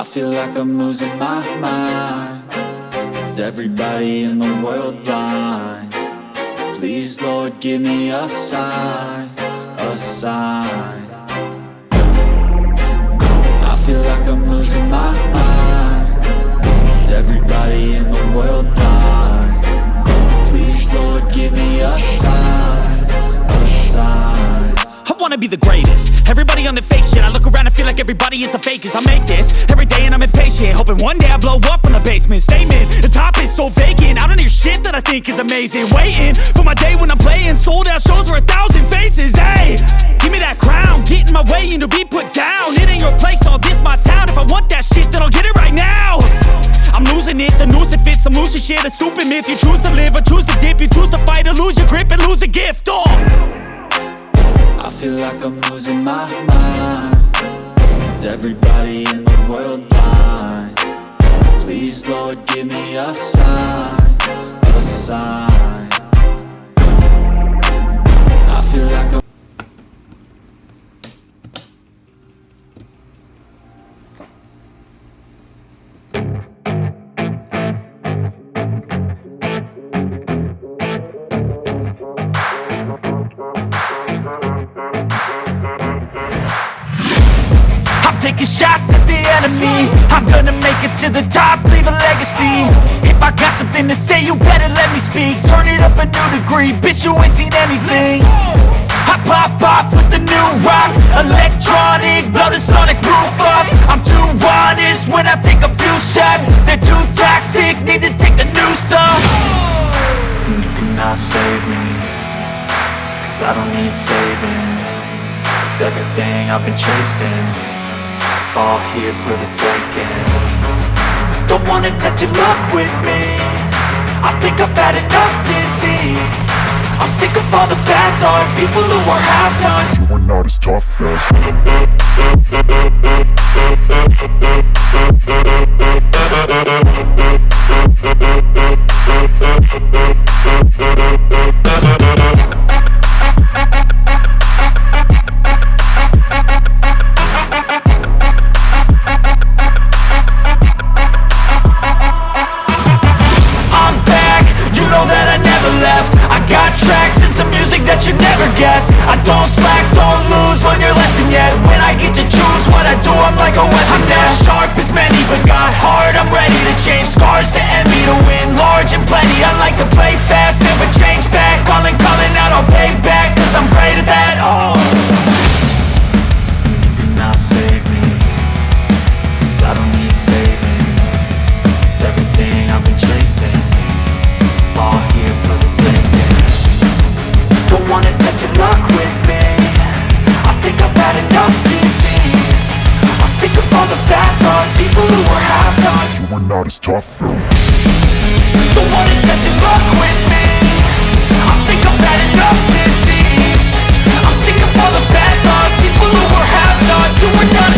I feel like I'm losing my mind. Is everybody in the world blind? Please, Lord, give me a sign, a sign. I feel like I'm losing my mind. Is everybody in the world blind? Please, Lord, give me a sign, a sign. I wanna be the greatest. Everybody on the fake shit. I look around and feel like everybody is the fakest. I make this every day and I'm impatient, hoping one day I blow up from the basement. Statement, the top is so vacant. I don't hear shit that I think is amazing. Waiting for my day when I'm playing sold out shows for 1,000 faces. Hey, give me that crown, get in my way and to be put down. It ain't your place, all this my town. If I want that shit, then I'll get it right now. I'm losing it, the noose it fits. I'm losing shit, a stupid myth. You choose to live or choose to dip. You choose to fight or lose your grip and lose a gift. I feel like I'm losing my mind. Is everybody in the world blind? Please, Lord, give me a sign, a sign. I feel like I'm taking shots at the enemy. I'm gonna make it to the top, leave a legacy. If I got something to say, you better let me speak. Turn it up a new degree, bitch, you ain't seen anything. I pop off with the new rock, electronic, blow the sonic roof up. I'm too honest when I take a few shots. They're too toxic, need to take the noose off. And you cannot save me, cause I don't need saving. It's everything I've been chasing, all here for the taking. Don't wanna test your luck with me, I think I've had enough disease. I'm sick of all the bad thoughts, people who are half-nots. You are not as tough as I don't slack, don't lose, learn your lesson yet. When I get to choose what I do, I'm like a weapon. I'm not sharp as many, but got hard. I'm ready to change scars to envy, to win large and plenty. I like to play fast, never change back. Calling out, I'll pay back, cause I'm great at that. Oh, you cannot save me, cause I don't need saving. It's everything I've been chasing, all here for the taking. Don't wanna test your luck with me, I think I've had enough disease. I'm sick of all the bad thoughts, people who are half-nots. you are not as tough though. Don't wanna test your luck with me, I think I've had enough disease. I'm sick of all the bad thoughts, people who are half-nots, who are not